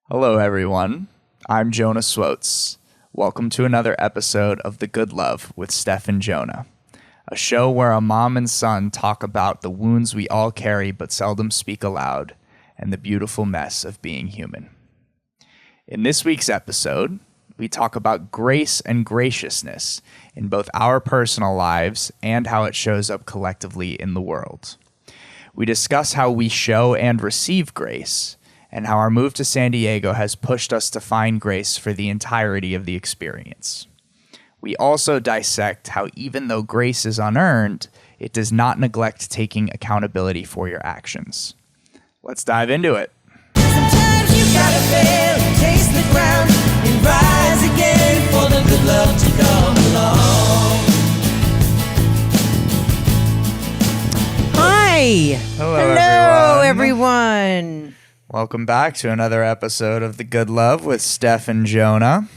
Hello, everyone. I'm Jonah Swotes. Welcome to another episode of The Good Love with Steph and Jonah, a show where a mom and son talk about the wounds we all carry but seldom speak aloud and the beautiful mess of being human. In this week's episode, we talk about grace and graciousness in both our personal lives and how it shows up collectively in the world. We discuss how we show and receive grace, and how our move to San Diego has pushed us to find grace for the entirety of the experience. We also dissect how even though grace is unearned, it does not neglect taking accountability for your actions. Let's dive into it. Sometimes you gotta fail, taste the ground, and rise again for the good love to come along. Hi. Hello, everyone. Welcome back to another episode of The Good Love with Steph and Jonah.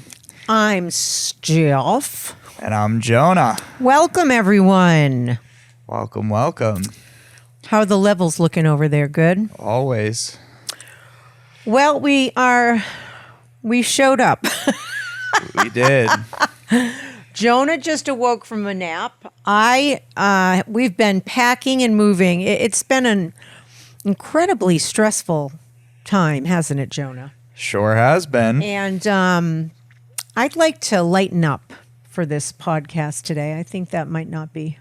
I'm Steph. And I'm Jonah. Welcome, everyone. Welcome, welcome. How are the levels looking over there? Good? Always. Well, we showed up. We did. Jonah just awoke from a nap. We've been packing and moving. It's been an incredibly stressful time, hasn't it, Jonah? Sure has been. And I'd like to lighten up for this podcast today. I think that might not be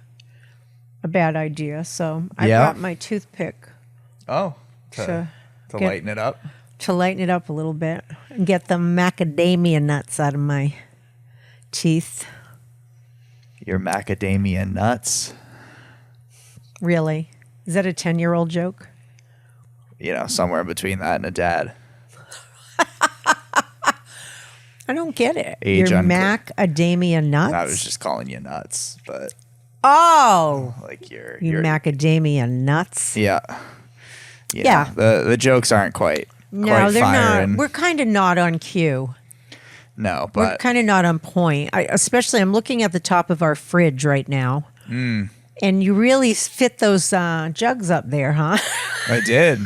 a bad idea. So I brought my toothpick. Oh, to lighten it up? To lighten it up a little bit and get the macadamia nuts out of my teeth. Your macadamia nuts? Really? Is that a 10-year-old joke? You know, somewhere between that and a dad. I don't get it. Age Your unclear. macadamia nuts? I was just calling you nuts, but like your macadamia nuts? Yeah. Yeah. The jokes aren't quite No, they're firing. not. We're kind of not on cue. No, We're but kind of not on point. I'm looking at the top of our fridge right now. And you really fit those jugs up there, huh? I did.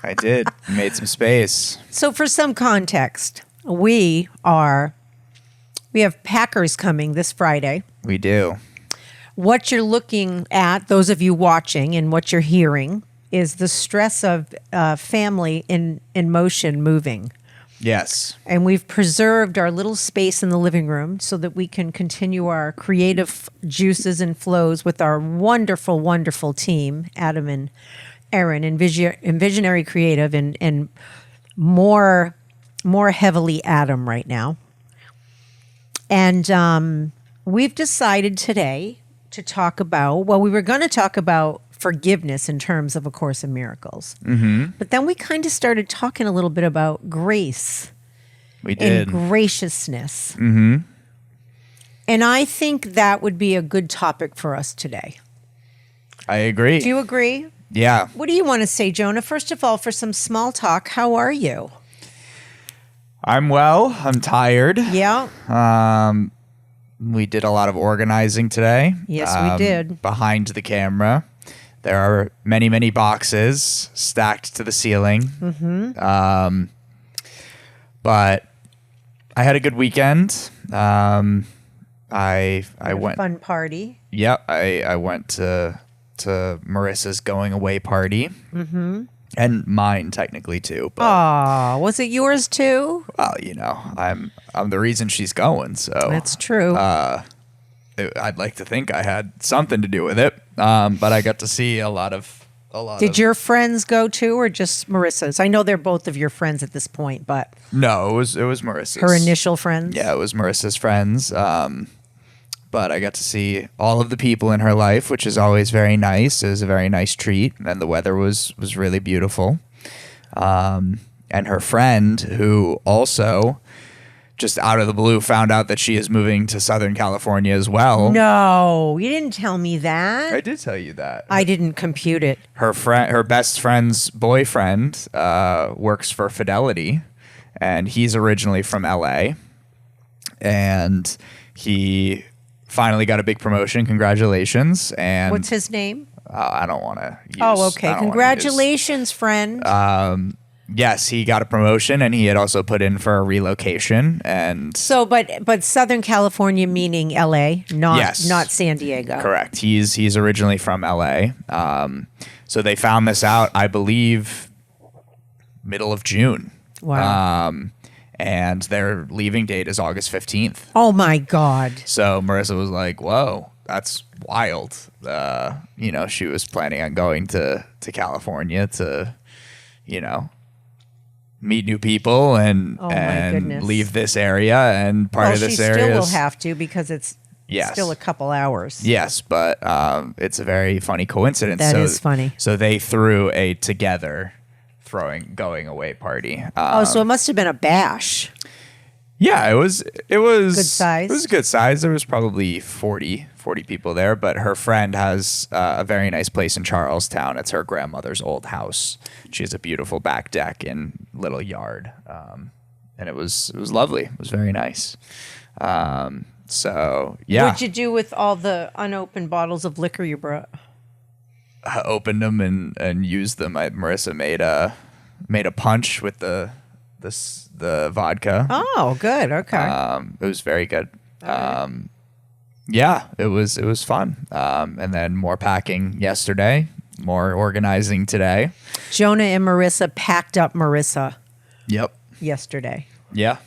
I did. Made some space. So for some context, we have Packers coming this Friday. We do. What you're looking at, those of you watching, and what you're hearing is the stress of family in motion moving. Yes. And we've preserved our little space in the living room so that we can continue our creative juices and flows with our wonderful, wonderful team, Adam and Aaron, and Visionary Creative, and more heavily Adam right now. And we've decided today to talk about, we were going to talk about forgiveness in terms of A Course in Miracles. Mm-hmm. But then we kind of started talking a little bit about grace. We did. And graciousness. Mm-hmm. And I think that would be a good topic for us today. I agree. Do you agree? Yeah. What do you want to say, Jonah? First of all, for some small talk, how are you? I'm well. I'm tired. Yeah. We did a lot of organizing today. Yes, we did. Behind the camera. There are many, many boxes stacked to the ceiling. Mm-hmm. But I had a good weekend. I went A fun party. Yep, I went to Marissa's going away party. Mm-hmm. And mine technically too. But, Aw, was it yours too? well, you know, I'm the reason she's going. So That's true. I'd like to think I had something to do with it. But I got to see a lot of. Did your friends go too, or just Marissa's? I know they're both of your friends at this point, but No, it was Marissa's. her initial friends. Yeah, it was Marissa's friends. But I got to see all of the people in her life, which is always very nice. It was a very nice treat, and the weather was really beautiful. And her friend, who also just out of the blue found out that she is moving to Southern California as well. No, you didn't tell me that. I did tell you that. I didn't compute it. Her best friend's boyfriend works for Fidelity, and he's originally from LA, and he finally got a big promotion. Congratulations. And What's his name? I don't want to use. Oh, okay. Congratulations, friend. Yes, he got a promotion, and he had also put in for a relocation. And So, but Southern California meaning L.A., not San Diego. correct. He's originally from L.A. So they found this out, I believe, middle of June. Wow. And their leaving date is August 15th. Oh my God. So Marissa was like, "Whoa, that's wild." She was planning on going to California to, meet new people and Oh, my goodness. leave this area, and part of this she area still will is- have to because it's Yes. still a couple hours. Yes, but it's a very funny coincidence. That is funny. So they threw a together going away party. So it must have been a bash. Yeah, it was Good size? It was a good size. There was probably 40 people there, but her friend has a very nice place in Charlestown. It's her grandmother's old house. She has a beautiful back deck and little yard. And it was lovely. It was very nice. So yeah. What'd you do with all the unopened bottles of liquor you brought? I opened them and used them. Marissa made a punch with the vodka. Oh, good. Okay. It was very good. Yeah, it was fun. And then more packing yesterday, more organizing today. Jonah and Marissa packed up Marissa Yep. yesterday. Yeah.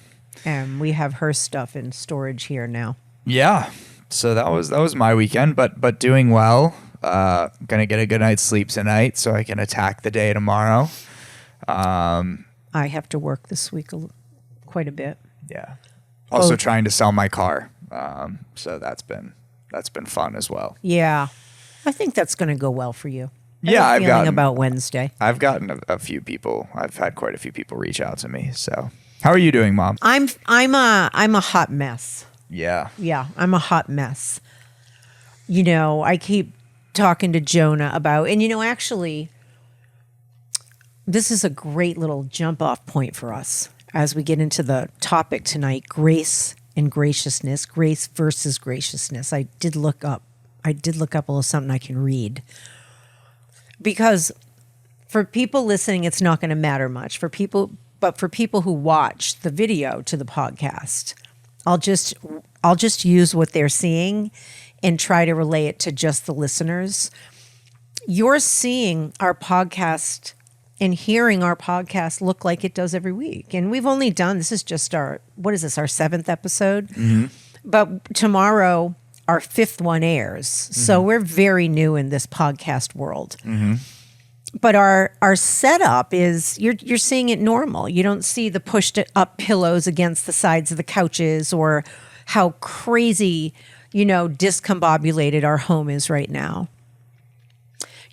And we have her stuff in storage here now. Yeah. So that was my weekend, but doing well. Gonna get a good night's sleep tonight so I can attack the day tomorrow. I have to work this week quite a bit. Yeah. Also trying to sell my car. So that's been fun as well. Yeah. I think that's going to go well for you. Yeah, I've gotten about Wednesday. I've gotten a few people. I've had quite a few people reach out to me. So, how are you doing, Mom? I'm a hot mess. Yeah. Yeah, I'm a hot mess. I keep talking to Jonah about, and actually, this is a great little jump off point for us as we get into the topic tonight: grace and graciousness, grace versus graciousness. I did look up a little something I can read, because for people listening, it's not going to matter much but for people who watch the video to the podcast, I'll just use what they're seeing and try to relay it to just the listeners. You're seeing our podcast and hearing our podcast look like it does every week. And we've only done, this is just our 7th episode? Mm-hmm. But tomorrow, our 5th one airs. Mm-hmm. So we're very new in this podcast world. Mm-hmm. But our setup is, you're seeing it normal. You don't see the pushed up pillows against the sides of the couches or how crazy, discombobulated our home is right now.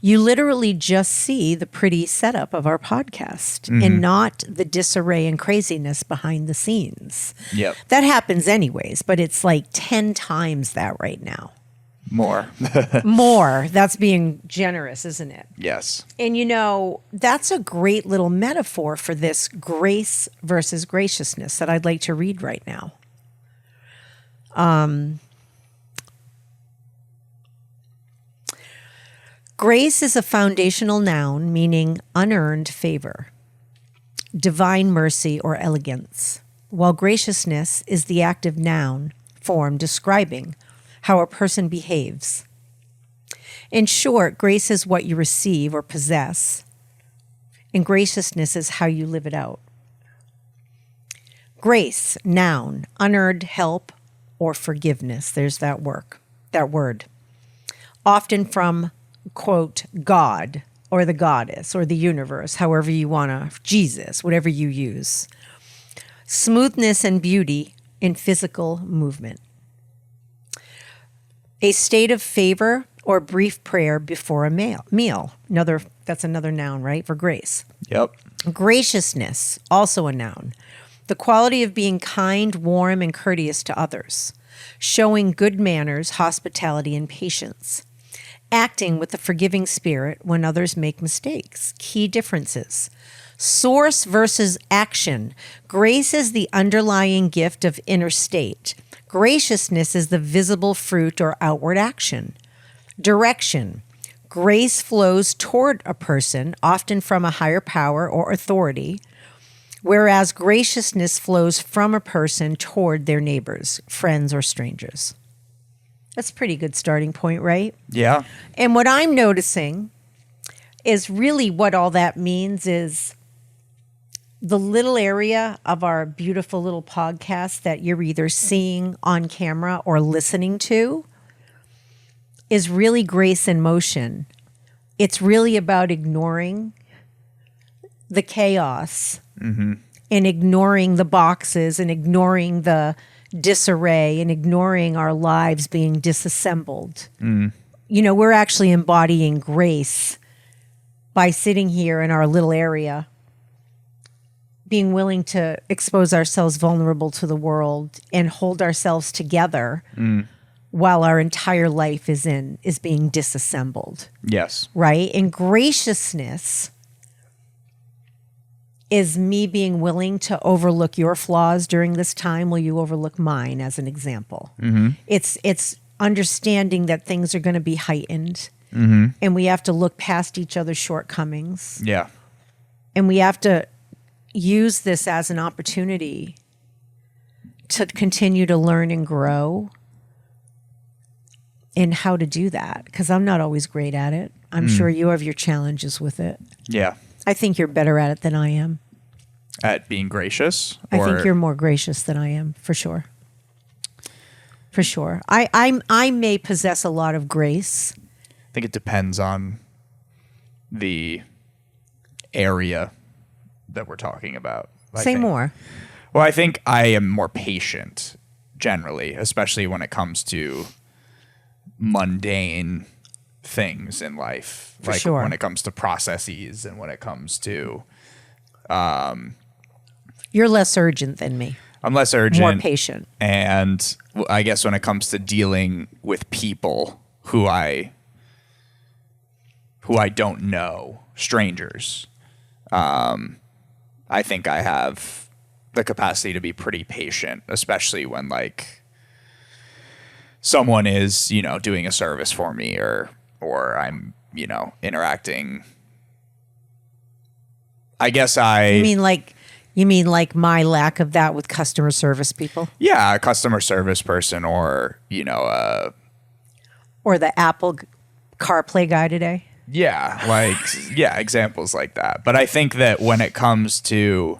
You literally just see the pretty setup of our podcast and not the disarray and craziness behind the scenes. Yep. That happens anyways, but it's like 10 times that right now. More. More. That's being generous, isn't it? Yes. And that's a great little metaphor for this grace versus graciousness that I'd like to read right now. Grace is a foundational noun meaning unearned favor, divine mercy, or elegance, while graciousness is the active noun form describing how a person behaves. In short, grace is what you receive or possess, and graciousness is how you live it out. Grace, noun, unearned help or forgiveness. There's that word. Often from, quote, God or the goddess or the universe, however you want to, Jesus, whatever you use. Smoothness and beauty in physical movement. A state of favor or brief prayer before a meal. That's another noun, right, for grace. Yep. Graciousness, also a noun. The quality of being kind, warm, and courteous to others. Showing good manners, hospitality, and patience. Acting with a forgiving spirit when others make mistakes. Key differences. Source versus action. Grace is the underlying gift of inner state. Graciousness is the visible fruit or outward action. Direction. Grace flows toward a person, often from a higher power or authority, whereas graciousness flows from a person toward their neighbors, friends, or strangers. That's a pretty good starting point, right? Yeah. And what I'm noticing is really what all that means is the little area of our beautiful little podcast that you're either seeing on camera or listening to is really grace in motion. It's really about ignoring the chaos and ignoring the boxes and ignoring the disarray and ignoring our lives being disassembled. You know, we're actually embodying grace by sitting here in our little area, being willing to expose ourselves vulnerable to the world and hold ourselves together while our entire life is being disassembled. Yes. Right? And graciousness is me being willing to overlook your flaws during this time while you overlook mine, as an example. It's understanding that things are going to be heightened and we have to look past each other's shortcomings. Yeah. And we have to use this as an opportunity to continue to learn and grow in how to do that, because I'm not always great at it. I'm sure you have your challenges with it. Yeah. I think you're better at it than I am. At being gracious? I think you're more gracious than I am, for sure. For sure. I may possess a lot of grace. I think it depends on the area that we're talking about. Say more. Well, I think I am more patient generally, especially when it comes to mundane things in life. For sure. When it comes to processes and when it comes to... You're less urgent than me. I'm less urgent. More patient. And I guess when it comes to dealing with people who I don't know, strangers, I think I have the capacity to be pretty patient, especially when like someone is, doing a service for me or I'm, interacting. I guess You mean like my lack of that with customer service people? Yeah, a customer service person or, or the Apple CarPlay guy today? Yeah, examples like that. But I think that when it comes to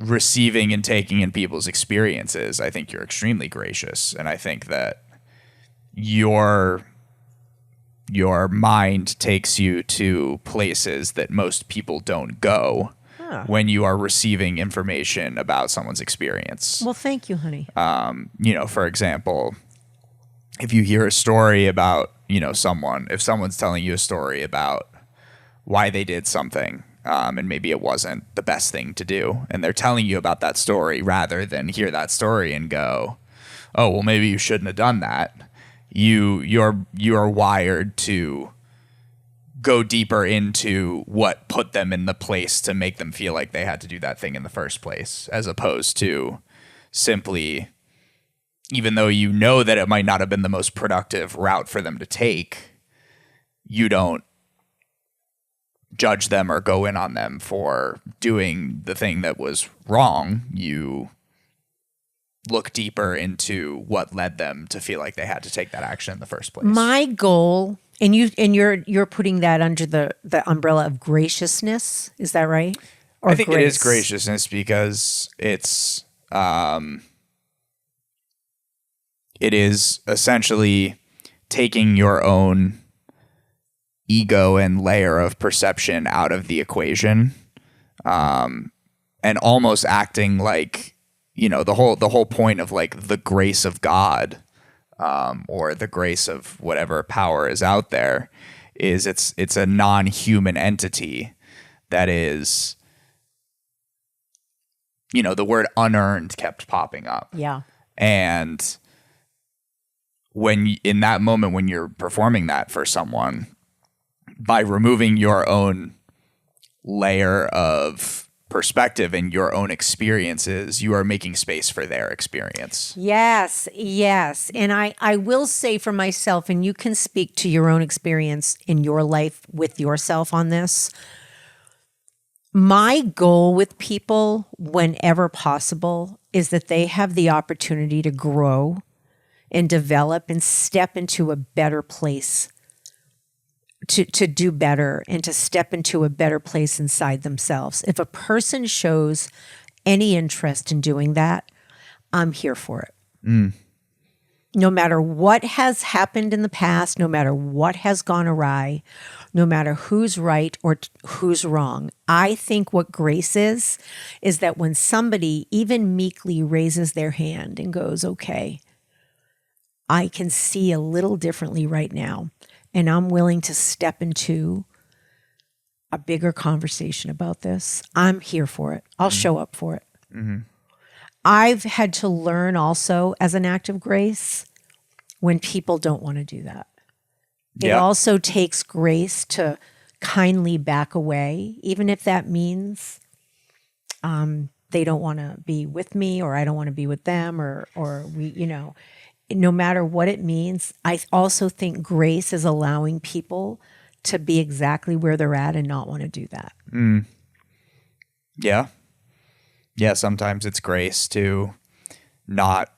receiving and taking in people's experiences, I think you're extremely gracious. And I think that your mind takes you to places that most people don't go when you are receiving information about someone's experience. Well, thank you, honey. For example, if you hear a story about, someone, if someone's telling you a story about why they did something, and maybe it wasn't the best thing to do, and they're telling you about that story rather than hear that story and go, oh, well, maybe you shouldn't have done that. You're wired to go deeper into what put them in the place to make them feel like they had to do that thing in the first place, as opposed to simply, even though you know that it might not have been the most productive route for them to take, you don't judge them or go in on them for doing the thing that was wrong. You look deeper into what led them to feel like they had to take that action in the first place. My goal, and you're putting that under the umbrella of graciousness, is that right? Or I think grace? it is graciousness because it is essentially taking your own ego and layer of perception out of the equation, and almost acting like, the whole point of like the grace of God, or the grace of whatever power is out there, is it's a non-human entity that is, the word unearned kept popping up. Yeah. And in that moment, when you're performing that for someone, by removing your own layer of perspective and your own experiences, you are making space for their experience. Yes, yes. And I will say for myself, and you can speak to your own experience in your life with yourself on this. My goal with people, whenever possible, is that they have the opportunity to grow and develop and step into a better place, to do better and to step into a better place inside themselves. If a person shows any interest in doing that, I'm here for it. No matter what has happened in the past, no matter what has gone awry, no matter who's right or who's wrong, I think what grace is that when somebody even meekly raises their hand and goes, okay, I can see a little differently right now, and I'm willing to step into a bigger conversation about this, I'm here for it. I'll show up for it. I've had to learn also as an act of grace when people don't want to do that. It also takes grace to kindly back away, even if that means they don't want to be with me or I don't want to be with them or we, no matter what it means. I also think grace is allowing people to be exactly where they're at and not want to do that. Yeah, sometimes it's grace to not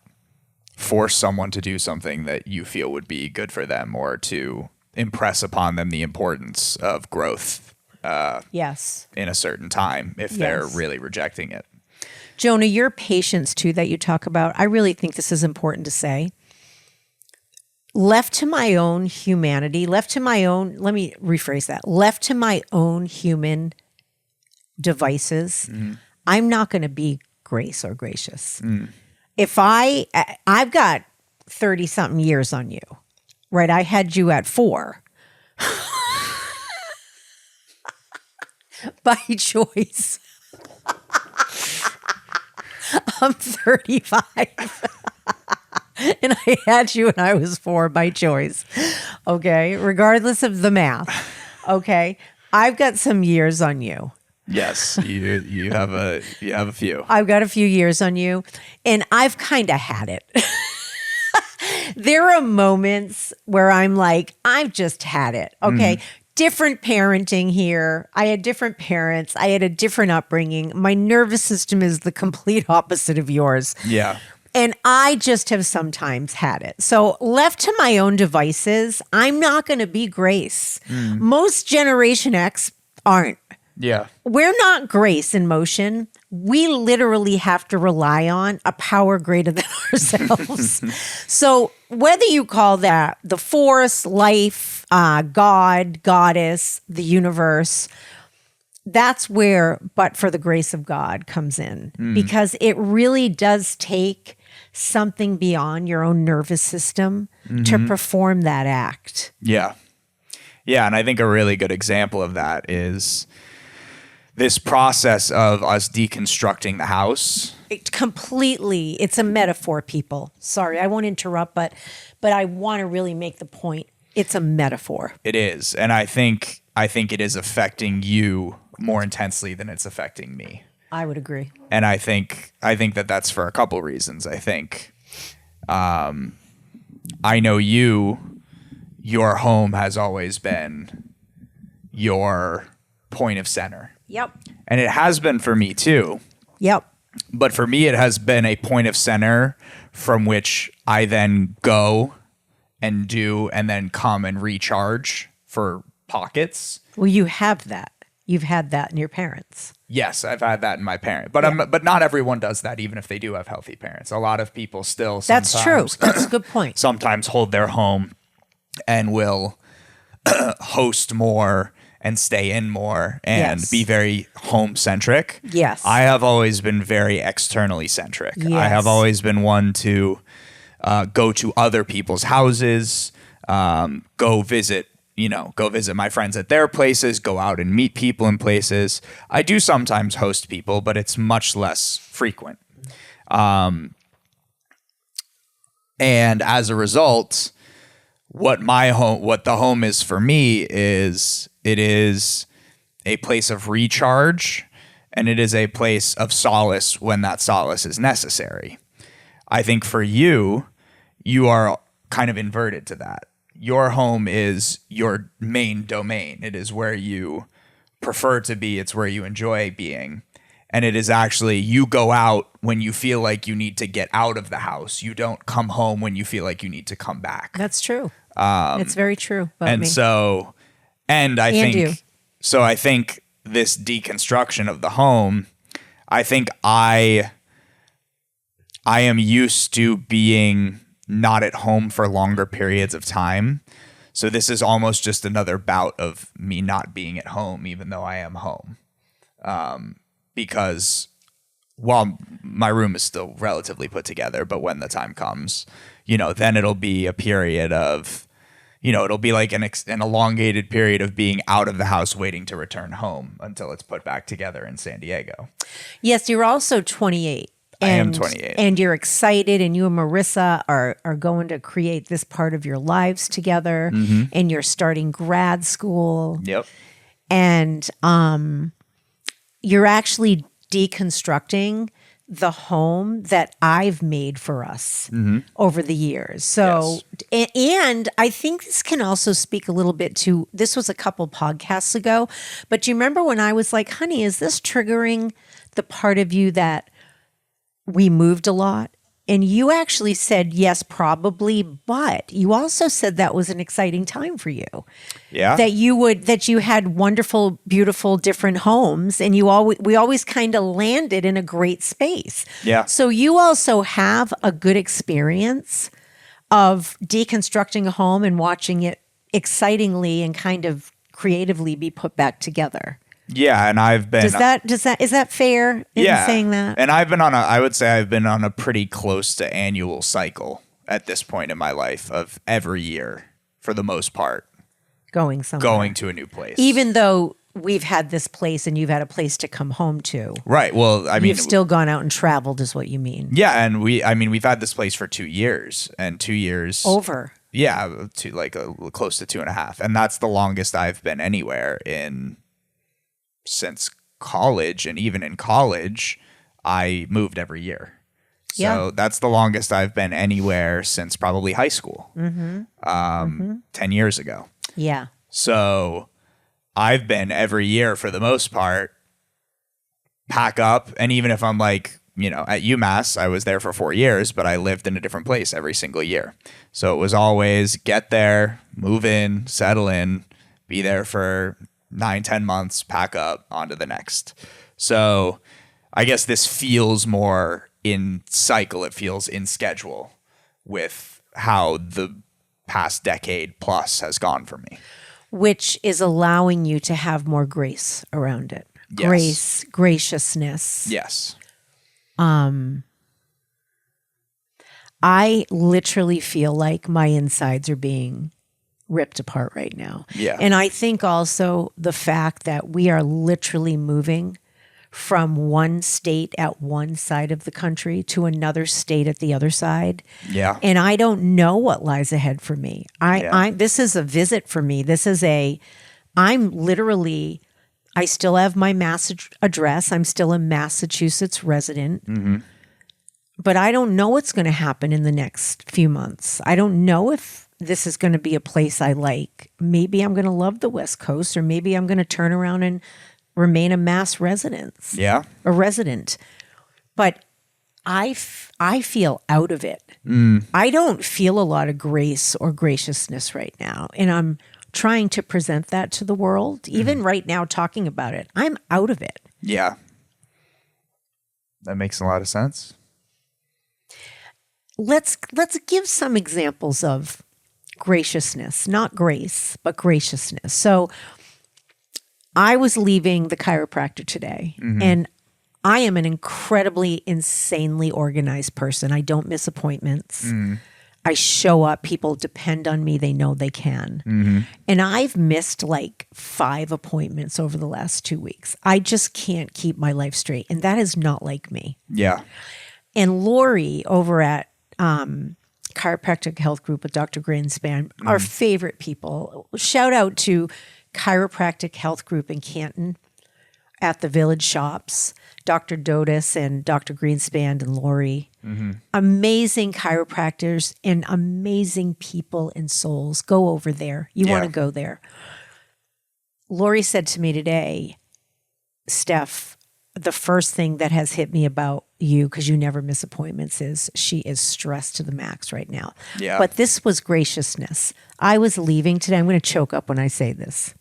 force someone to do something that you feel would be good for them, or to impress upon them the importance of growth Yes. in a certain time if they're really rejecting it. Jonah, your patience too that you talk about, I really think this is important to say. Left to my own humanity, let me rephrase that, left to my own human devices, I'm not going to be grace or gracious. If I've got 30 something years on you, right? I had you at 4 by choice. I'm 35 and I had you when I was 4 by choice. Okay. Regardless of the math. Okay. I've got some years on you. Yes, you have a few. I've got a few years on you, and I've kind of had it. There are moments where I'm like, I've just had it. Okay. Different parenting here. I had different parents. I had a different upbringing. My nervous system is the complete opposite of yours. Yeah. And I just have sometimes had it. So left to my own devices, I'm not going to be grace. Most Generation X aren't. Yeah. We're not grace in motion. We literally have to rely on a power greater than ourselves. So whether you call that the force, life, God, goddess, the universe, that's where but for the grace of God comes in, because it really does take something beyond your own nervous system to perform that act. Yeah. Yeah. And I think a really good example of that is this process of us deconstructing the house. It's a metaphor, people. Sorry, I won't interrupt, but I want to really make the point. It's a metaphor. It is. And I think it is affecting you more intensely than it's affecting me. I would agree. And I think that that's for a couple reasons. I think I know your home has always been your point of center. Yep. And it has been for me too. Yep. But for me, it has been a point of center from which I then go and do and then come and recharge for pockets. Well, you have that. You've had that in your parents. Yes, I've had that in my parent. But but not everyone does that, even if they do have healthy parents. A lot of people still sometimes... That's true. That's a good point. Sometimes hold their home and will host more and stay in more and be very home centric. Yes. I have always been very externally centric. Yes. I have always been one to go to other people's houses, go visit my friends at their places, go out and meet people in places. I do sometimes host people, but it's much less frequent. And as a result, what the home is for me is it is a place of recharge and it is a place of solace when that solace is necessary. I think for you, you are kind of inverted to that. Your home is your main domain. It is where you prefer to be. It's where you enjoy being. And it is actually, you go out when you feel like you need to get out of the house. You don't come home when you feel like you need to come back. That's true. It's very true about And me. so, and I And you. think, so I think this deconstruction of the home, I think I am used to being not at home for longer periods of time. So this is almost just another bout of me not being at home, even though I am home. Because while my room is still relatively put together, but when the time comes, then it'll be a period of, it'll be like an elongated period of being out of the house waiting to return home until it's put back together in San Diego. Yes, you're also 28. I am 28. And you're excited, and you and Marissa are going to create this part of your lives together, and you're starting grad school. Yep. And you're actually deconstructing the home that I've made for us over the years. So, and I think this can also speak a little bit to, this was a couple podcasts ago, but do you remember when I was like, honey, is this triggering the part of you that we moved a lot? And you actually said, yes, probably, but you also said that was an exciting time for you. Yeah. That you had wonderful, beautiful, different homes, and we always kind of landed in a great space. Yeah. So you also have a good experience of deconstructing a home and watching it excitingly and kind of creatively be put back together. Yeah, and I've been. Is that fair in saying that? And I would say I've been on a pretty close to annual cycle at this point in my life of every year, for the most part, Going somewhere. going to a new place. Even though we've had this place and you've had a place to come home to. Right. Well, I mean, You've still gone out and traveled is what you mean. yeah, and we've had this place for 2 years, and 2 years Over. Yeah, to like close to 2.5, and that's the longest I've been anywhere since college. And even in college, I moved every year. So Yeah. that's the longest I've been anywhere since probably high school, 10 years ago. Yeah. So I've been every year for the most part, pack up. And even if I'm like, at UMass, I was there for 4 years, but I lived in a different place every single year. So it was always get there, move in, settle in, be there for 9-10 months, pack up, on to the next. So I guess this feels more in cycle. It feels in schedule with how the past decade plus has gone for me. Which is allowing you to have more grace around it. Yes. Grace, graciousness. Yes. I literally feel like my insides are being ripped apart right now. Yeah. And I think also the fact that we are literally moving from one state at one side of the country to another state at the other side. Yeah. And I don't know what lies ahead for me. This is a visit for me. I still have my Mass address. I'm still a Massachusetts resident. Mm-hmm. But I don't know what's going to happen in the next few months. I don't know if this is going to be a place I like. Maybe I'm going to love the West Coast, or maybe I'm going to turn around and remain a Mass resident. Yeah. A resident. But I feel out of it. I don't feel a lot of grace or graciousness right now. And I'm trying to present that to the world. Even right now, talking about it, I'm out of it. Yeah. That makes a lot of sense. Let's give some examples of graciousness, not grace, but graciousness. So I was leaving the chiropractor today, and I am an incredibly, insanely organized person. I don't miss appointments. I show up. People depend on me. They know they can. And I've missed like 5 appointments over the last 2 weeks. I just can't keep my life straight. And that is not like me. Yeah. And Lori over at Chiropractic Health Group with Dr. Greenspan, our favorite people. Shout out to Chiropractic Health Group in Canton. at the Village Shops, Dr. Dotis and Dr. Greenspan and Lori. Amazing chiropractors and amazing people and souls. Go over there. You want to go there. Lori said to me today, Steph, the first thing that has hit me about you, because you never miss appointments, is she is stressed to the max right now. Yeah. But this was graciousness. I was leaving today. I'm going to choke up when I say this.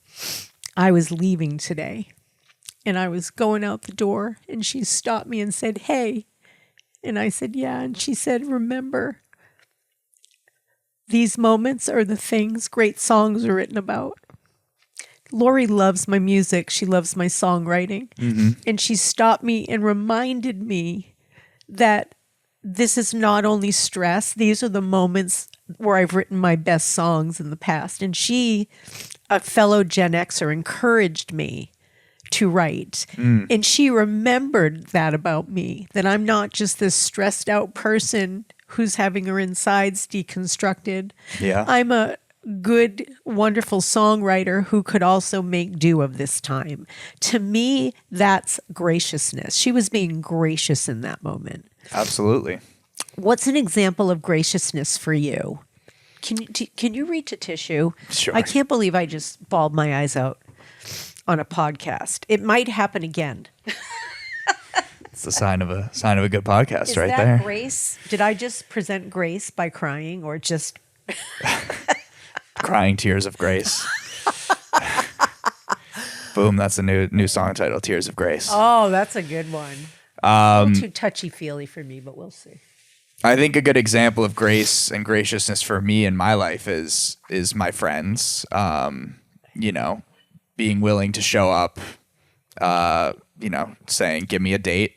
I was leaving today and I was going out the door and she stopped me and said, hey. And I said, yeah. And she said, remember, these moments are the things great songs are written about. Lori loves my music. She loves my songwriting. And she stopped me and reminded me that this is not only stress. These are the moments where I've written my best songs in the past. And she, a fellow Gen Xer, encouraged me to write. And she remembered that about me, that I'm not just this stressed out person who's having her insides deconstructed. Yeah. I'm a good, wonderful songwriter who could also make do of this time. To me, that's graciousness. She was being gracious in that moment. Absolutely. What's an example of graciousness for you? Can you reach a tissue? Sure. I can't believe I just bawled my eyes out on a podcast. It might happen again. It's the sign of a good podcast Is right that there. grace? Did I just present grace by crying, or just Crying tears of grace. Boom, that's a new song title, Tears of Grace. Oh, that's a good one. A little too touchy-feely for me, but we'll see. I think a good example of grace and graciousness for me in my life is my friends. Being willing to show up, saying, give me a date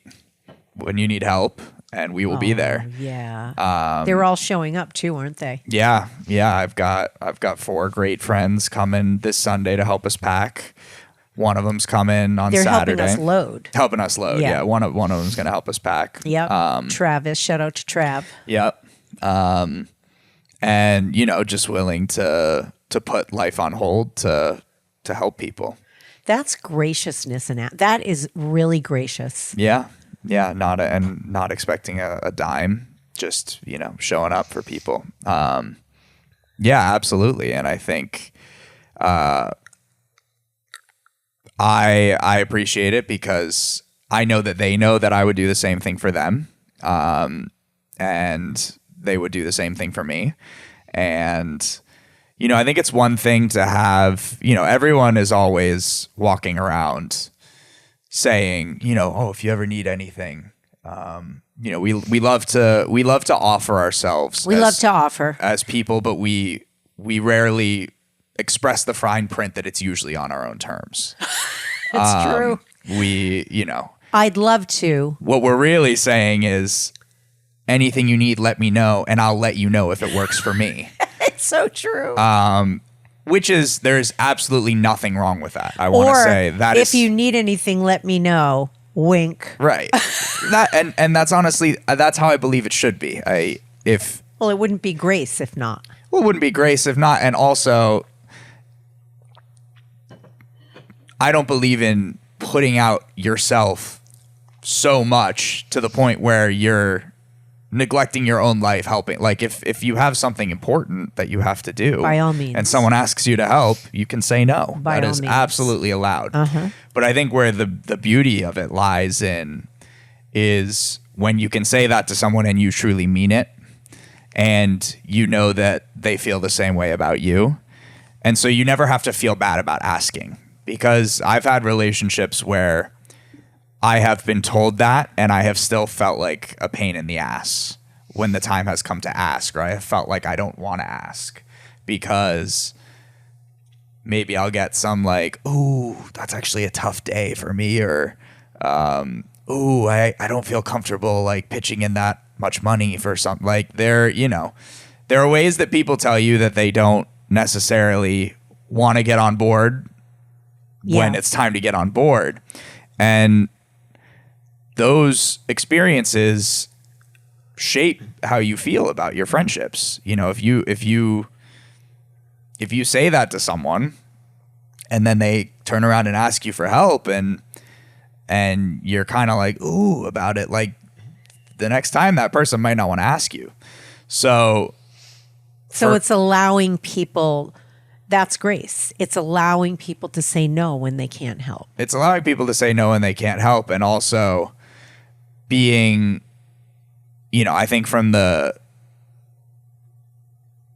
when you need help and we will be there. Yeah. They were all showing up too, weren't they? Yeah. I've got 4 great friends coming this Sunday to help us pack. One of them's coming on They're Saturday. helping us load. Yeah. One of them's going to help us pack. Yep. Travis, shout out to Trav. Yep. And just willing to put life on hold to help people. That's graciousness, and that is really gracious. Yeah. Not expecting a dime, just showing up for people. Yeah, absolutely. And I think I appreciate it because I know that they know that I would do the same thing for them, and they would do the same thing for me. And I think it's one thing to have, everyone is always walking around saying, oh, if you ever need anything, we love to offer ourselves. We love to offer as people, but we rarely express the fine print that it's usually on our own terms. It's true. I'd love to. What we're really saying is, anything you need, let me know, and I'll let you know if it works for me. It's so true. There's absolutely nothing wrong with that. I want to say that if you need anything, let me know. Wink. Right. And that's honestly, that's how I believe it should be. Well, it wouldn't be grace if not. Well, it wouldn't be grace if not. And also, I don't believe in putting out yourself so much to the point where you're neglecting your own life helping. Like if you have something important that you have to do, by all means, and someone asks you to help, you can say no. By that all is means. absolutely allowed. But I think where the beauty of it lies in is when you can say that to someone and you truly mean it, and you know that they feel the same way about you. And so you never have to feel bad about asking, because I've had relationships where I have been told that, and I have still felt like a pain in the ass when the time has come to ask, or I have felt like I don't want to ask because maybe I'll get some like, ooh, that's actually a tough day for me, or ooh, I don't feel comfortable like pitching in that much money for something. Like there are ways that people tell you that they don't necessarily want to get on board when it's time to get on board. And those experiences shape how you feel about your friendships. If you say that to someone and then they turn around and ask you for help, and and you're kind of like, ooh, about it, like the next time that person might not want to ask you. So it's allowing people, that's grace. It's allowing people to say no when they can't help. It's allowing people to say no when they can't help, and also being, I think from the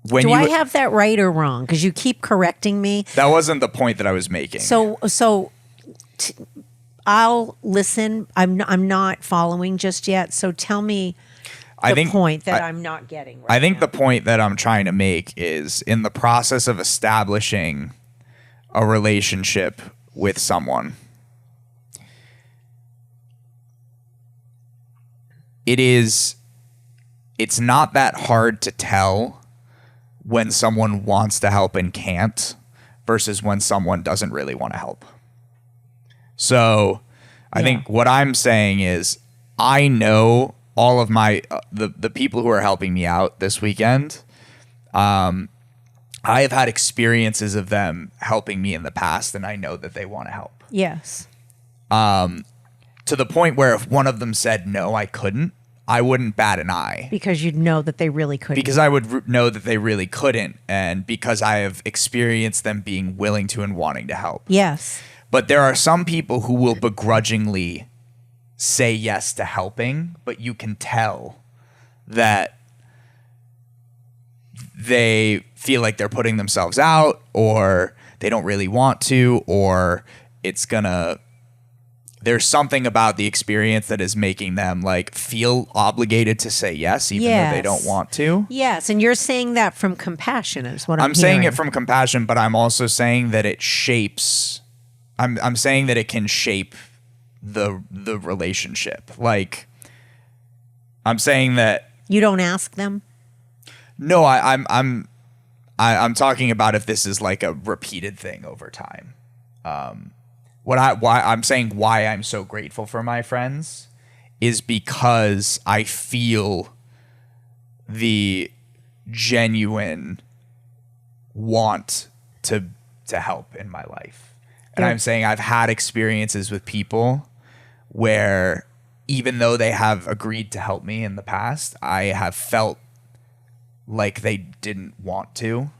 Do I have that right or wrong? Because you keep correcting me. That wasn't the point that I was making. I'll listen. I'm not following just yet. So tell me the point that I'm not getting right I think now. the point that I'm trying to make is in the process of establishing a relationship with someone, it's not that hard to tell when someone wants to help and can't versus when someone doesn't really want to help. So I think what I'm saying is I know all of my the people who are helping me out this weekend. I have had experiences of them helping me in the past, and I know that they want to help. Yes. To the point where if one of them said no, I couldn't, I wouldn't bat an eye. Because you'd know that they really couldn't. Because I would know that they really couldn't, and because I have experienced them being willing to and wanting to help. Yes. But there are some people who will begrudgingly say yes to helping, but you can tell that they feel like they're putting themselves out, or they don't really want to, or there's something about the experience that is making them like feel obligated to say yes, even though they don't want to. Yes, and you're saying that from compassion is what I'm I'm saying hearing. it from compassion, but I'm also saying that it shapes. I'm saying that it can shape the relationship. Like, I'm saying that you don't ask them. No, I'm talking about if this is like a repeated thing over time. Why I'm so grateful for my friends is because I feel the genuine want to help in my life. And I'm saying I've had experiences with people where even though they have agreed to help me in the past, I have felt like they didn't want to.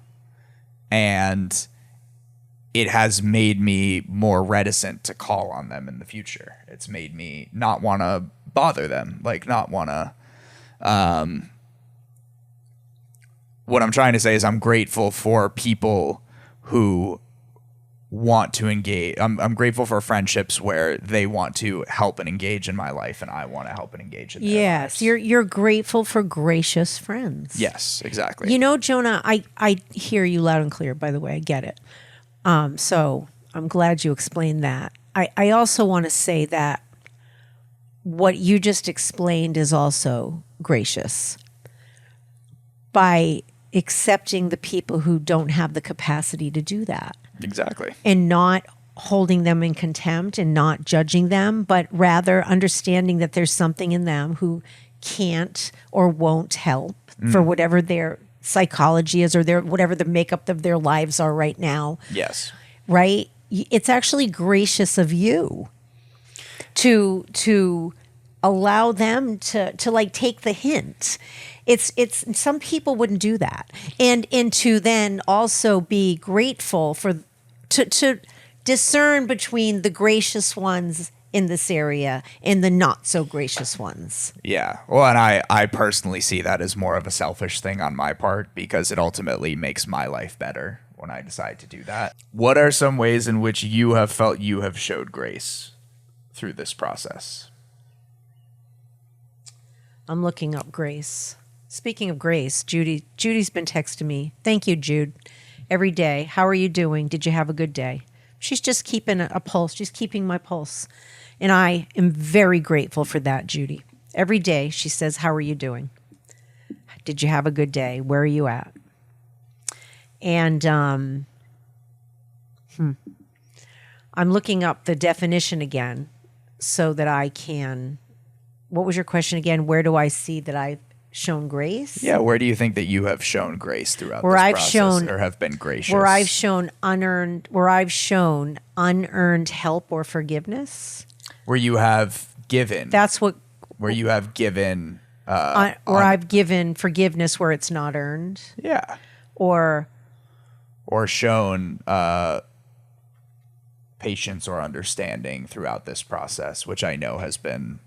And it has made me more reticent to call on them in the future. It's made me not want to bother them, like not want to. What I'm trying to say is I'm grateful for people who want to engage. I'm grateful for friendships where they want to help and engage in my life, and I want to help and engage in their lives. You're grateful for gracious friends. Yes, exactly. You know, Jonah, I hear you loud and clear, by the way. I get it. So I'm glad you explained that. I also want to say that what you just explained is also gracious by accepting the people who don't have the capacity to do that. Exactly. And not holding them in contempt and not judging them, but rather understanding that there's something in them who can't or won't help for whatever their psychology is or whatever the makeup of their lives are right now. Yes. Right? It's actually gracious of you to allow them to like take the hint. It's some people wouldn't do that. And to then also be grateful to discern between the gracious ones in this area and the not so gracious ones. Yeah. Well, and I personally see that as more of a selfish thing on my part because it ultimately makes my life better when I decide to do that. What are some ways in which you have felt you have showed grace through this process? I'm looking up grace. Speaking of grace, Judy's been texting me. Thank you, Jude. Every day. How are you doing? Did you have a good day? She's just keeping a pulse. She's keeping my pulse. And I am very grateful for that, Judy. Every day she says, how are you doing? Did you have a good day? Where are you at? And I'm looking up the definition again so that I can. What was your question again? Where do I see that I've shown grace? Yeah, where do you think that you have shown grace throughout Where this I've process shown- or have been gracious? Where I've shown unearned help or forgiveness. Where you have given. That's what. Where you have given. Or I've given forgiveness where it's not earned. Yeah. Or shown patience or understanding throughout this process, which I know has been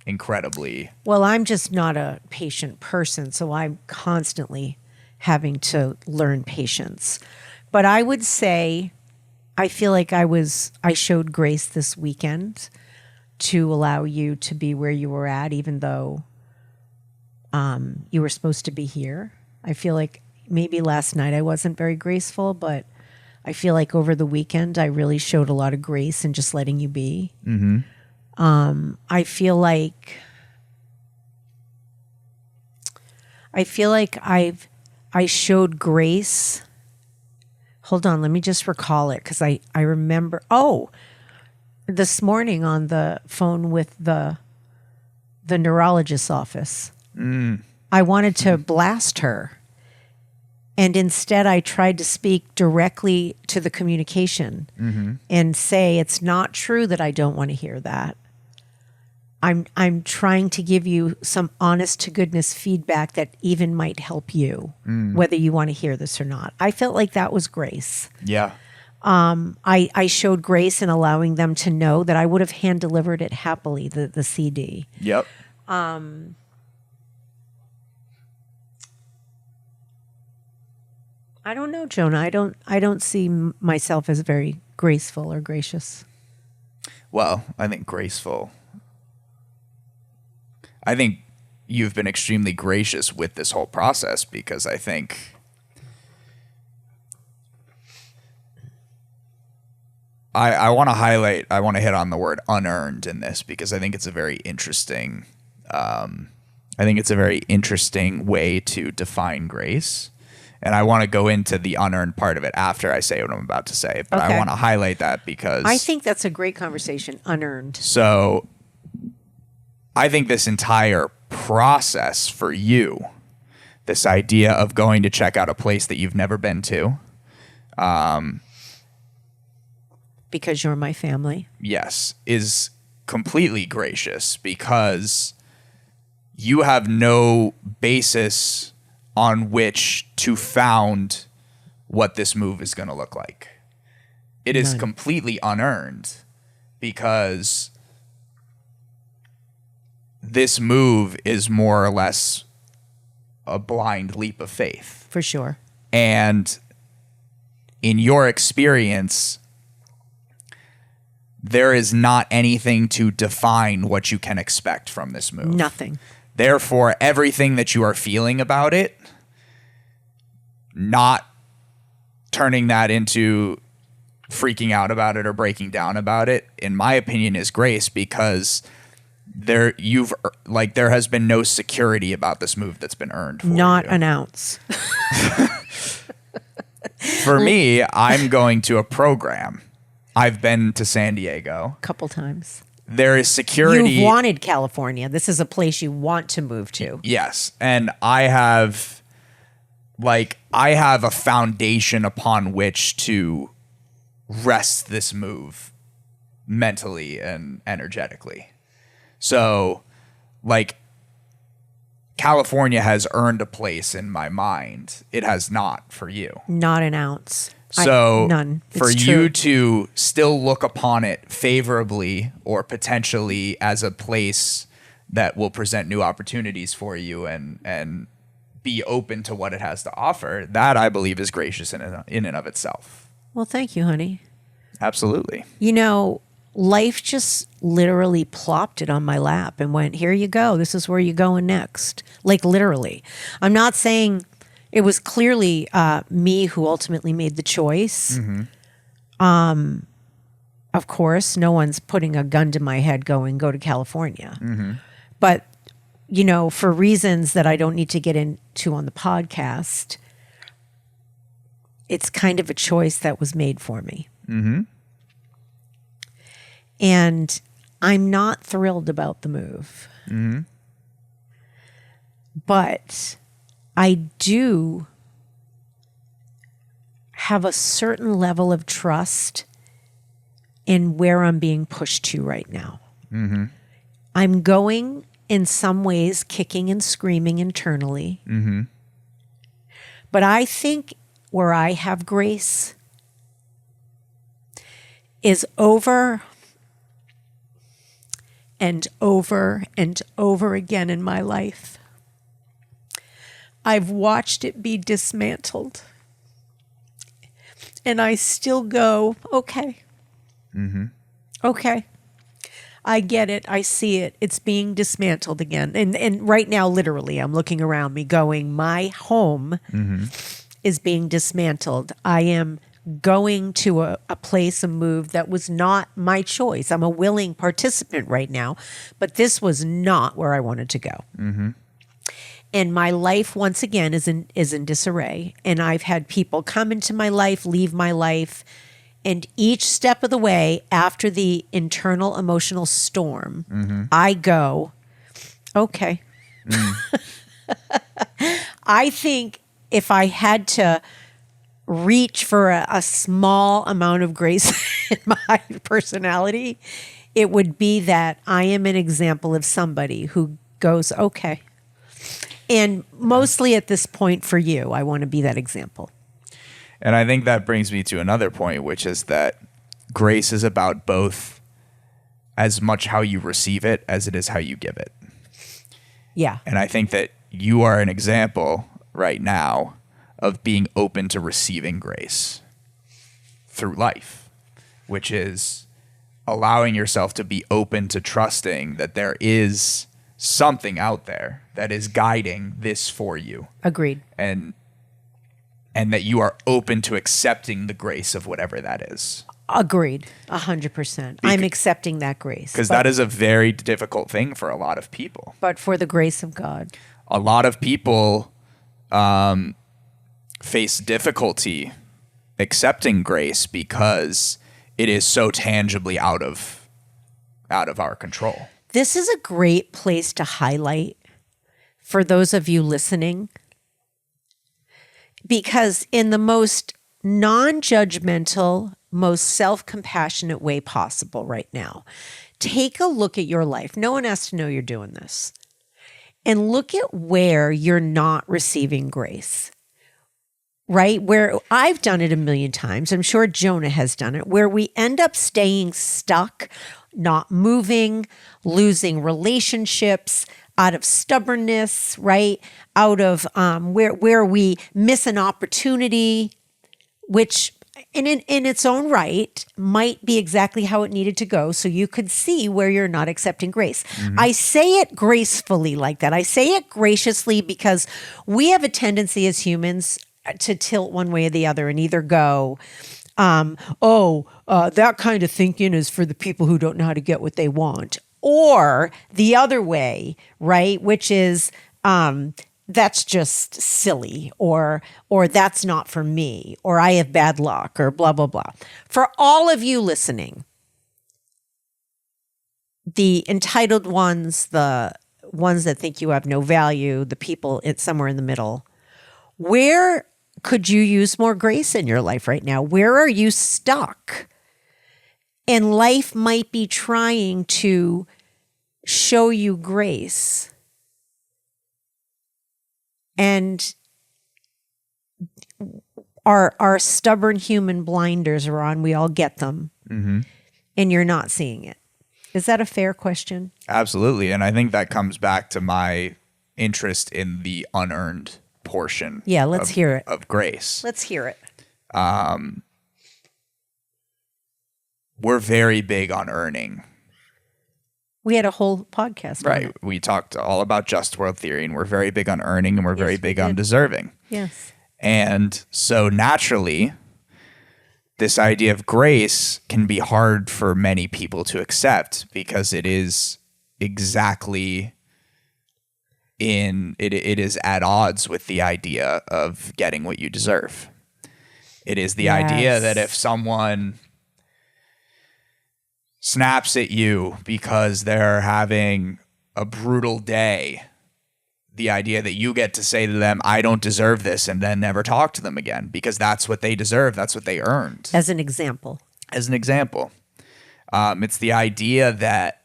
incredibly. Well, I'm just not a patient person, so I'm constantly having to learn patience. But I would say I feel like I showed grace this weekend to allow you to be where you were at, even though you were supposed to be here. I feel like maybe last night I wasn't very graceful, but I feel like over the weekend I really showed a lot of grace in just letting you be. Mm-hmm. I feel like I showed grace. Hold on, let me just recall it because I remember. Oh, this morning on the phone with the neurologist's office, I wanted to blast her. And instead, I tried to speak directly to the communication and say, it's not true that I don't want to hear that. I'm trying to give you some honest to goodness feedback that even might help you, whether you want to hear this or not. I felt like that was grace. Yeah. I showed grace in allowing them to know that I would have hand delivered it happily, the CD. Yep. I don't know, Jonah. I don't see myself as very graceful or gracious. Well, I think graceful. I think you've been extremely gracious with this whole process because I think I want to hit on the word unearned in this because I think it's a very interesting way to define grace. And I want to go into the unearned part of it after I say what I'm about to say. But Okay. I want to highlight that because I think that's a great conversation, unearned. So I think this entire process for you, this idea of going to check out a place that you've never been to, Because you're my family. yes, is completely gracious because you have no basis on which to found what this move is going to look like. It is None. completely unearned because this move is more or less a blind leap of faith. For sure. And in your experience, there is not anything to define what you can expect from this move. Nothing. Therefore, everything that you are feeling about it, not turning that into freaking out about it or breaking down about it, in my opinion, is grace because there has been no security about this move that's been earned for Not you. an ounce. For me, I'm going to a program. I've been to San Diego. A couple times. There is security. You've wanted California. This is a place you want to move to. Yes. And I have a foundation upon which to rest this move mentally and energetically. So, California has earned a place in my mind. It has not for you. Not an ounce. So none. for It's you true. to still look upon it favorably or potentially as a place that will present new opportunities for you and be open to what it has to offer, that I believe is gracious in and of itself. Well, thank you, honey. Absolutely. You know, life just literally plopped it on my lap and went, here you go. This is where you're going next. Like literally. I'm not saying it was clearly me who ultimately made the choice. Of course, no one's putting a gun to my head going, go to California. But, you know, for reasons that I don't need to get into on the podcast, it's kind of a choice that was made for me. And I'm not thrilled about the move. But I do have a certain level of trust in where I'm being pushed to right now. I'm going in some ways kicking and screaming internally. But I think where I have grace is over and over and over again in my life. I've watched it be dismantled. And I still go, okay. Okay. I get it. I see it. It's being dismantled again. And right now, literally, I'm looking around me going, my home is being dismantled. I am going to a place, a move that was not my choice. I'm a willing participant right now, but this was not where I wanted to go. And my life, once again, is in disarray. And I've had people come into my life, leave my life. And each step of the way, after the internal emotional storm, I go, okay. I think if I had to reach for a small amount of grace in my personality, it would be that I am an example of somebody who goes, okay. And mostly at this point for you, I want to be that example. And I think that brings me to another point, which is that grace is about both as much how you receive it as it is how you give it. Yeah. And I think that you are an example right now of being open to receiving grace through life, which is allowing yourself to be open to trusting that there is something out there that is guiding this for you. Agreed. And that you are open to accepting the grace of whatever that is. Agreed. 100%. I'm accepting that grace. Because that is a very difficult thing for a lot of people. But for the grace of God. A lot of people face difficulty accepting grace because it is so tangibly out of our control. This is a great place to highlight for those of you listening, because in the most non-judgmental, most self-compassionate way possible right now, take a look at your life. No one has to know you're doing this. And look at where you're not receiving grace. Right? Where I've done it a million times. I'm sure Jonah has done it, where we end up staying stuck, not moving, losing relationships out of stubbornness, right? Out of where we miss an opportunity, which in its own right might be exactly how it needed to go. So you could see where you're not accepting grace. I say it gracefully like that. I say it graciously because we have a tendency as humans to tilt one way or the other and either go, that kind of thinking is for the people who don't know how to get what they want. Or the other way, right? Which is, that's just silly, or that's not for me, or I have bad luck, or blah, blah, blah. For all of you listening, the entitled ones, the ones that think you have no value, the people somewhere in the middle, where could you use more grace in your life right now? Where are you stuck? And life might be trying to show you grace. And our stubborn human blinders are on. We all get them. And you're not seeing it. Is that a fair question? Absolutely. And I think that comes back to my interest in the unearned portion. Yeah, let's hear it. Of grace. Let's hear it. We're very big on earning. We had a whole podcast on Right. it. We talked all about just world theory, and we're very big on earning, and we're very big on deserving. Yes. And so naturally, this idea of grace can be hard for many people to accept because it is exactly it is at odds with the idea of getting what you deserve. It is the idea that if someone snaps at you because they're having a brutal day, the idea that you get to say to them, I don't deserve this, and then never talk to them again because that's what they deserve. That's what they earned. As an example. It's the idea that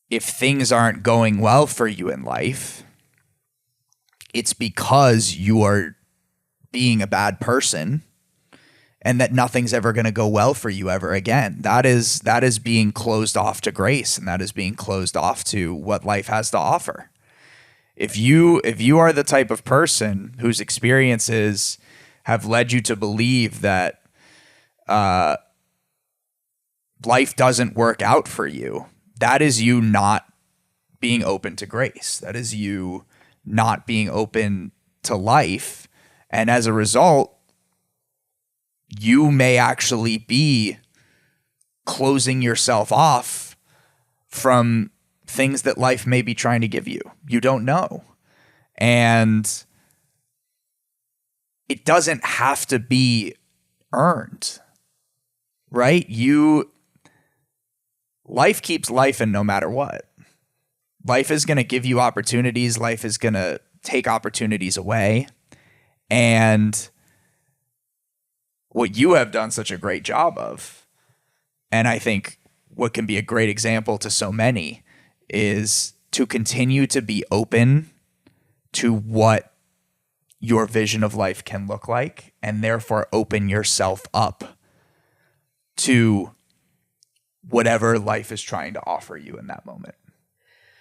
if things aren't going well for you in life, it's because you are being a bad person and that nothing's ever going to go well for you ever again. That is being closed off to grace, and that is being closed off to what life has to offer. If you are the type of person whose experiences have led you to believe that life doesn't work out for you, that is you not being open to grace. That is you not being open to life. And as a result, you may actually be closing yourself off from things that life may be trying to give you. You don't know. And it doesn't have to be earned, right? Life keeps life in no matter what. Life is going to give you opportunities. Life is going to take opportunities away. And what you have done such a great job of, and I think what can be a great example to so many, is to continue to be open to what your vision of life can look like, and therefore open yourself up to whatever life is trying to offer you in that moment.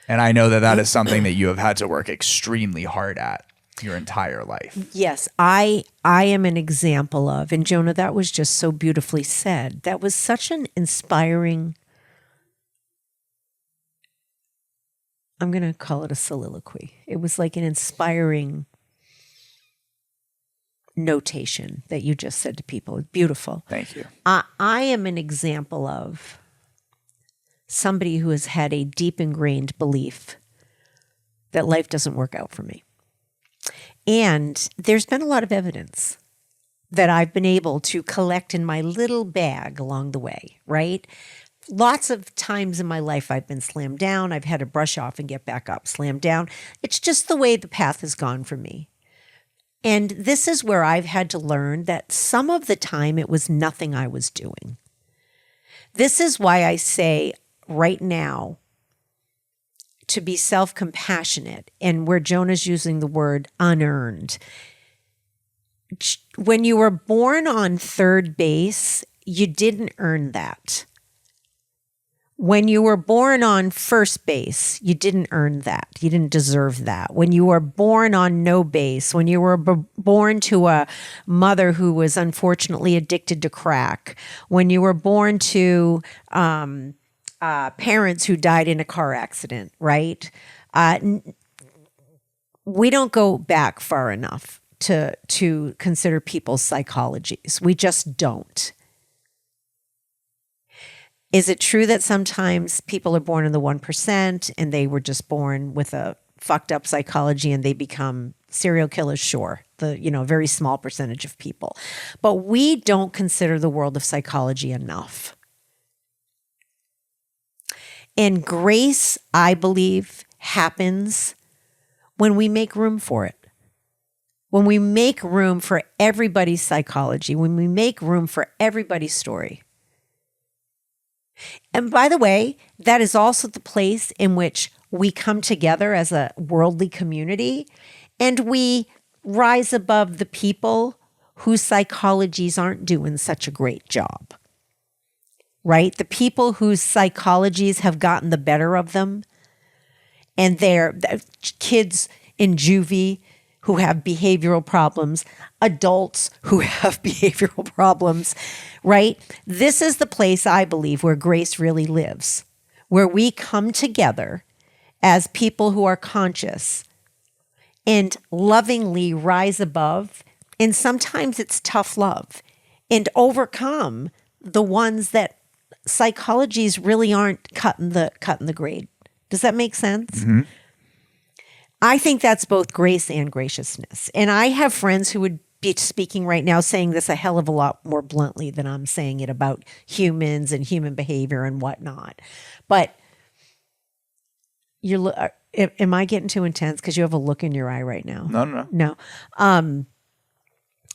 And I know that that is something that you have had to work extremely hard at your entire life. Yes, I am an example of, and Jonah, that was just so beautifully said. That was such an inspiring, I'm going to call it a soliloquy. It was like an inspiring notation that you just said to people. It's beautiful. Thank you. I am an example of somebody who has had a deep ingrained belief that life doesn't work out for me. And there's been a lot of evidence that I've been able to collect in my little bag along the way, right? Lots of times in my life I've been slammed down. I've had to brush off and get back up, slammed down. It's just the way the path has gone for me. And this is where I've had to learn that some of the time it was nothing I was doing. This is why I say right now, to be self-compassionate, and where Jonah's using the word unearned. When you were born on third base, you didn't earn that. When you were born on first base, you didn't earn that. You didn't deserve that. When you were born on no base, when you were born to a mother who was unfortunately addicted to crack, when you were born to parents who died in a car accident, right? We don't go back far enough to consider people's psychologies. We just don't. Is it true that sometimes people are born in the 1% and they were just born with a fucked up psychology and they become serial killers? Sure. Very small percentage of people. But we don't consider the world of psychology enough. And grace, I believe, happens when we make room for it. When we make room for everybody's psychology, when we make room for everybody's story. And by the way, that is also the place in which we come together as a worldly community and we rise above the people whose psychologies aren't doing such a great job. Right? The people whose psychologies have gotten the better of them, and they're kids in juvie who have behavioral problems, adults who have behavioral problems, right? This is the place, I believe, where grace really lives, where we come together as people who are conscious and lovingly rise above, and sometimes it's tough love, and overcome the ones that psychologies really aren't cutting the grade. Does that make sense? Mm-hmm. I think that's both grace and graciousness. And I have friends who would be speaking right now saying this a hell of a lot more bluntly than I'm saying it about humans and human behavior and whatnot. But am I getting too intense? Because you have a look in your eye right now. No.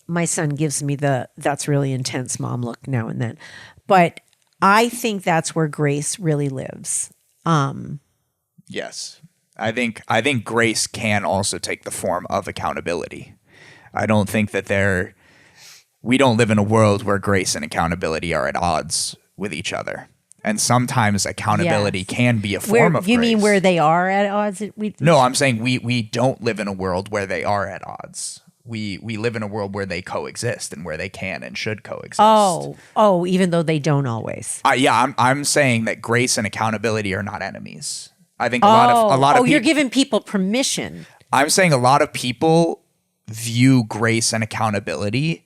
My son gives me that's really intense mom look now and then. But I think that's where grace really lives. Yes. I think grace can also take the form of accountability. I don't think that we don't live in a world where grace and accountability are at odds with each other. And sometimes accountability Yes. can be a form of You grace. mean where they are at odds? No, I'm saying we don't live in a world where they are at odds. We live in a world where they coexist and where they can and should coexist. Oh, even though they don't always. I'm saying that grace and accountability are not enemies. I think a lot of you're people, giving people permission. I'm saying a lot of people view grace and accountability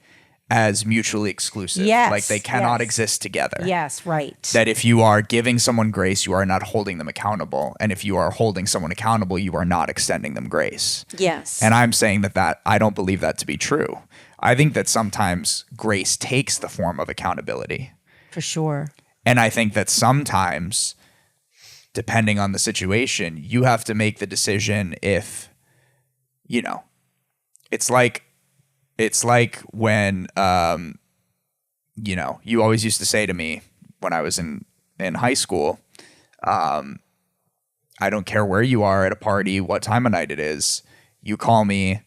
as mutually exclusive. Yes, Like they cannot yes. exist together. Yes, right. That if you are giving someone grace, you are not holding them accountable. And if you are holding someone accountable, you are not extending them grace. Yes. And I'm saying that I don't believe that to be true. I think that sometimes grace takes the form of accountability. For sure. And I think that sometimes, depending on the situation, you have to make the decision if, it's like when, you always used to say to me when I was in high school, I don't care where you are at a party, what time of night it is, you call me,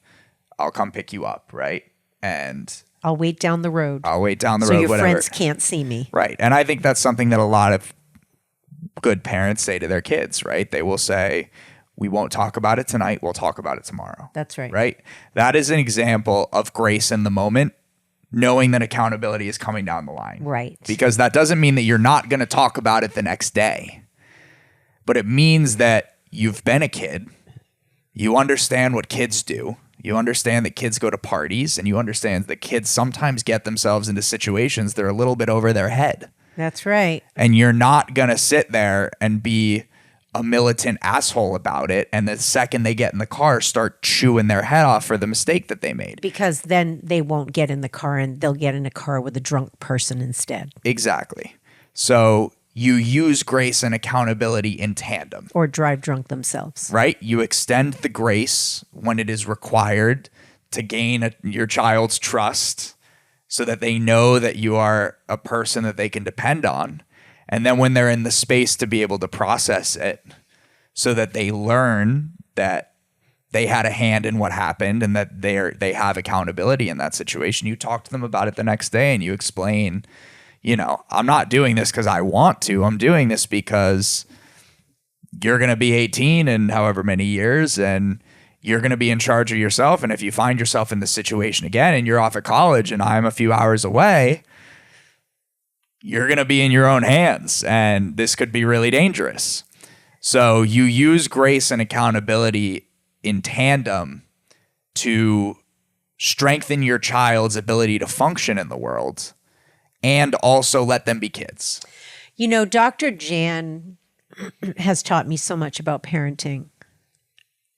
I'll come pick you up, right? And I'll wait down the road. so your whatever. friends can't see me. Right. And I think that's something that a lot of good parents say to their kids, right? They will say, we won't talk about it tonight. We'll talk about it tomorrow. That's right. Right. That is an example of grace in the moment, knowing that accountability is coming down the line. Right. Because that doesn't mean that you're not going to talk about it the next day, but it means that you've been a kid. You understand what kids do. You understand that kids go to parties, and you understand that kids sometimes get themselves into situations that are a little bit over their head. That's right. And you're not going to sit there and be a militant asshole about it. And the second they get in the car, start chewing their head off for the mistake that they made. Because then they won't get in the car and they'll get in a car with a drunk person instead. Exactly. So you use grace and accountability in tandem. Or drive drunk themselves. Right? You extend the grace when it is required to gain your child's trust so that they know that you are a person that they can depend on. And then when they're in the space to be able to process it so that they learn that they had a hand in what happened and that they have accountability in that situation, you talk to them about it the next day and you explain, I'm not doing this because I want to. I'm doing this because you're going to be 18 in however many years and you're going to be in charge of yourself. And if you find yourself in this situation again and you're off at college and I'm a few hours away, you're going to be in your own hands and this could be really dangerous. So you use grace and accountability in tandem to strengthen your child's ability to function in the world and also let them be kids. Dr. Jan has taught me so much about parenting.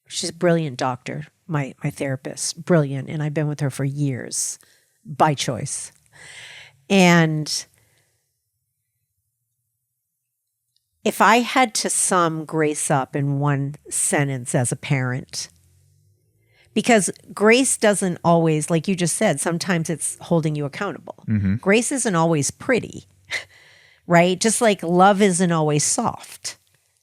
She's a brilliant doctor, my therapist, brilliant. And I've been with her for years by choice. And if I had to sum grace up in one sentence as a parent, because grace doesn't always, like you just said, sometimes it's holding you accountable. Mm-hmm. Grace isn't always pretty, right? Just like love isn't always soft,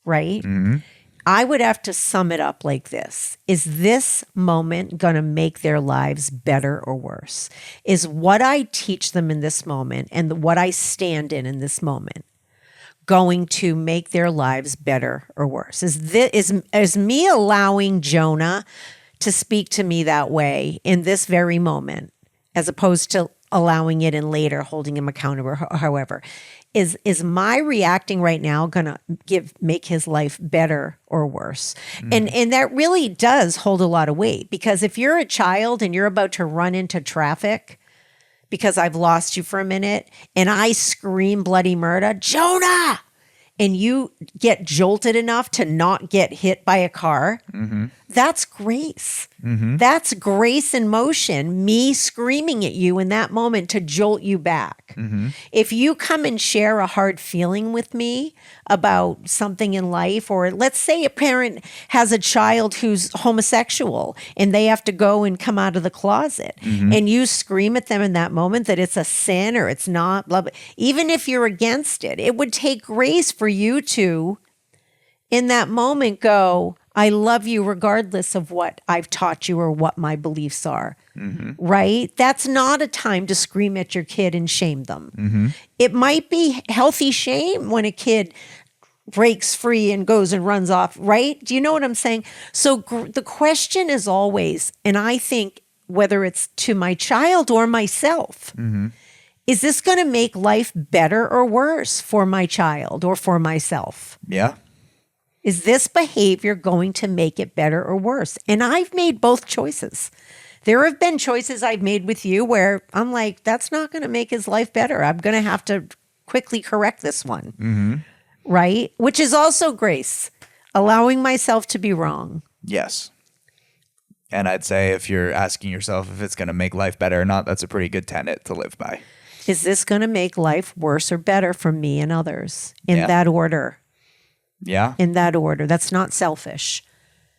right? Mm-hmm. I would have to sum it up like this. Is this moment going to make their lives better or worse? Is what I teach them in this moment and what I stand in this moment going to make their lives better or worse? Is me allowing Jonah to speak to me that way in this very moment, as opposed to allowing it in later, holding him accountable, or however, is my reacting right now going to make his life better or worse? And that really does hold a lot of weight, because if you're a child and you're about to run into traffic because I've lost you for a minute and I scream bloody murder, Jonah, and you get jolted enough to not get hit by a car, that's grace. Mm-hmm. That's grace in motion, me screaming at you in that moment to jolt you back. Mm-hmm. If you come and share a hard feeling with me about something in life, or let's say a parent has a child who's homosexual and they have to go and come out of the closet, and you scream at them in that moment that it's a sin or it's not, blah, blah. Even if you're against it, it would take grace for you to in that moment go, I love you regardless of what I've taught you or what my beliefs are. Right? That's not a time to scream at your kid and shame them. It might be healthy shame when a kid breaks free and goes and runs off, right? Do you know what I'm saying? So the question is always, and I think whether it's to my child or myself, is this going to make life better or worse for my child or for myself? Yeah. Is this behavior going to make it better or worse? And I've made both choices. There have been choices I've made with you where I'm like, that's not going to make his life better. I'm going to have to quickly correct this one. Right? Which is also grace, allowing myself to be wrong. Yes. And I'd say if you're asking yourself if it's going to make life better or not, that's a pretty good tenet to live by. Is this going to make life worse or better for me and others? In Yeah. that order. Yeah. In that order. That's not selfish.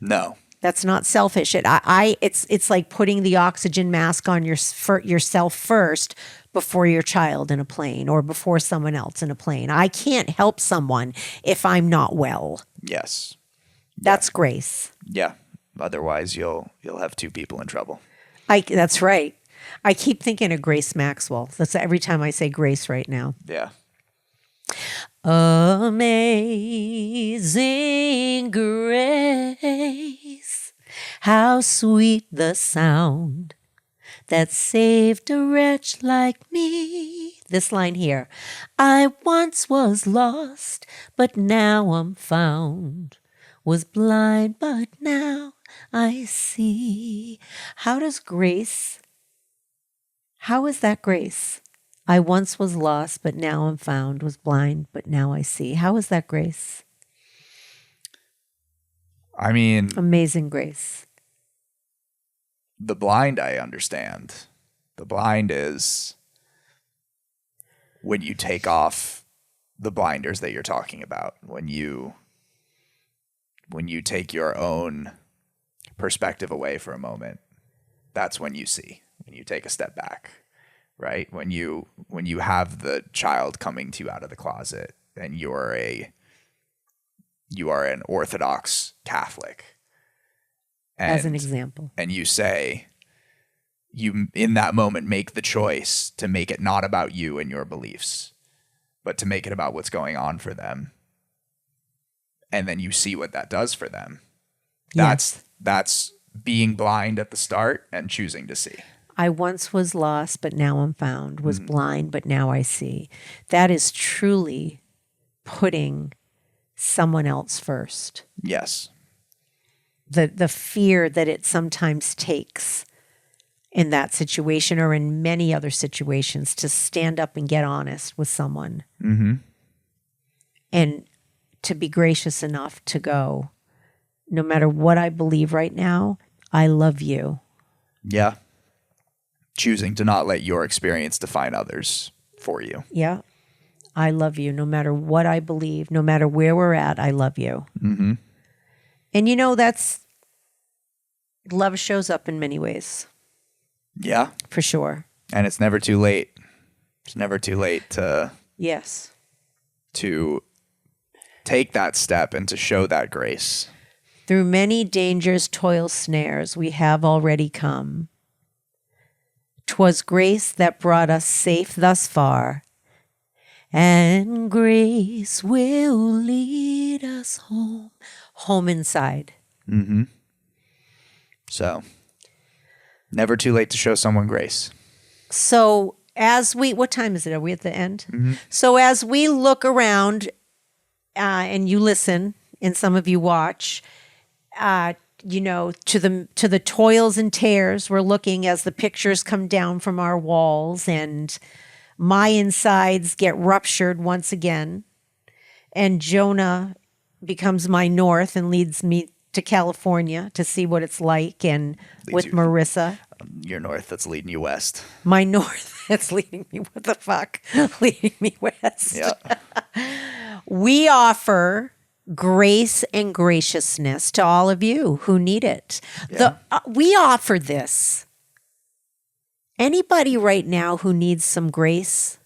No. That's not selfish. It's like putting the oxygen mask on yourself first before your child in a plane or before someone else in a plane. I can't help someone if I'm not well. Yes. That's grace. Yeah. Otherwise, you'll have two people in trouble. That's right. I keep thinking of Grace Maxwell. That's every time I say grace right now. Yeah. Amazing grace, how sweet the sound that saved a wretch like me. This line here. I once was lost, but now I'm found. Was blind, but now I see. How is that grace? I once was lost, but now I'm found, was blind, but now I see. How is that grace? I mean, Amazing grace. the blind, I understand. The blind is when you take off the blinders that you're talking about, when you take your own perspective away for a moment. That's when you see, when you take a step back. Right? When you have the child coming to you out of the closet and you are an Orthodox Catholic. As an example. And you say, you in that moment make the choice to make it not about you and your beliefs, but to make it about what's going on for them. And then you see what that does for them. Yes. That's being blind at the start and choosing to see. I once was lost, but now I'm found, was blind, but now I see. That is truly putting someone else first. Yes. The fear that it sometimes takes in that situation or in many other situations to stand up and get honest with someone. And to be gracious enough to go, no matter what I believe right now, I love you. Yeah. Choosing to not let your experience define others for you. Yeah. I love you no matter what I believe, no matter where we're at, I love you. And that's love shows up in many ways. Yeah. For sure. And it's never too late. It's never too late to Yes. take that step and to show that grace. Through many dangers, toil, snares, we have already come. 'Twas grace that brought us safe thus far, and grace will lead us home. Home inside. So, never too late to show someone grace. So what time is it? Are we at the end? So as we look around and you listen and some of you watch, to the toils and tears, we're looking as the pictures come down from our walls and my insides get ruptured once again. And Jonah becomes my north and leads me to California to see what it's like. And with you- Marissa, Your north that's leading you west. my north that's leading me, what the fuck? Leading me west. Yeah. We offer grace and graciousness to all of you who need it. We offer this. Anybody right now who needs some grace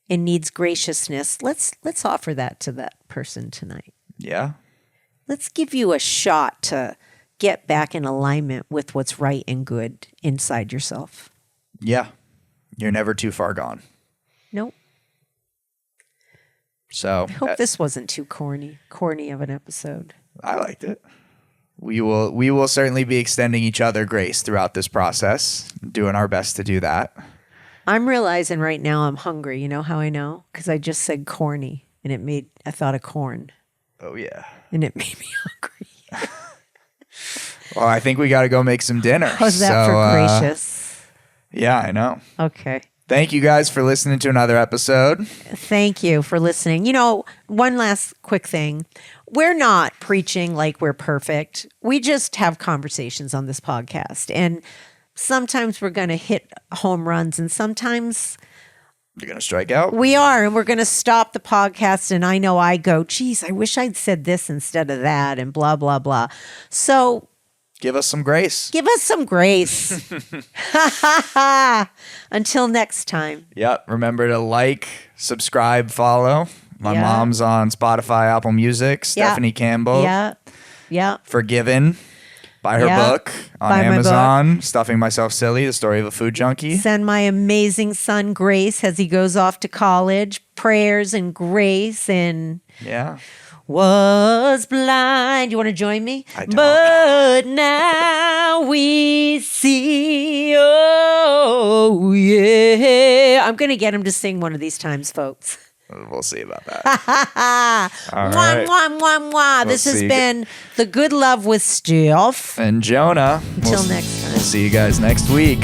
and needs graciousness, let's offer that to that person tonight. Yeah. let's give you a shot to get back in alignment with what's right and good inside yourself. Yeah. You're never too far gone. Nope. So I hope this wasn't too corny of an episode. I liked it. We will certainly be extending each other grace throughout this process, doing our best to do that. I'm realizing right now I'm hungry. You know how I know? Because I just said corny, and I thought of corn, Oh, yeah. and it made me hungry. Well, I think we got to go make some dinner. How's that for gracious? Yeah, I know. Okay. Thank you guys for listening to another episode. Thank you for listening. You know, one last quick thing. We're not preaching like we're perfect. We just have conversations on this podcast. And sometimes we're going to hit home runs, and sometimes You're going to strike out? we are. And we're going to stop the podcast. And I know I go, geez, I wish I'd said this instead of that, and blah, blah, blah. So Give us some grace. give us some grace. Until next time. Yep. Remember to like, subscribe, follow. My Yeah. mom's on Spotify, Apple Music. Stephanie Campbell. Yeah. Yeah. Forgiven. Buy her Yeah. book on Buy my Amazon. Stuffing Myself Silly, the story of a food junkie. Send my amazing son grace as he goes off to college. Prayers and grace and Yeah. was blind. You want to join me? I don't. But now we see. Oh, yeah. I'm going to get him to sing one of these times, folks. We'll see about that. Mwah, right. mwah, mwah, mwah. This has see. been The Good Love with Steph. And Jonah. Until next time. We'll see you guys next week.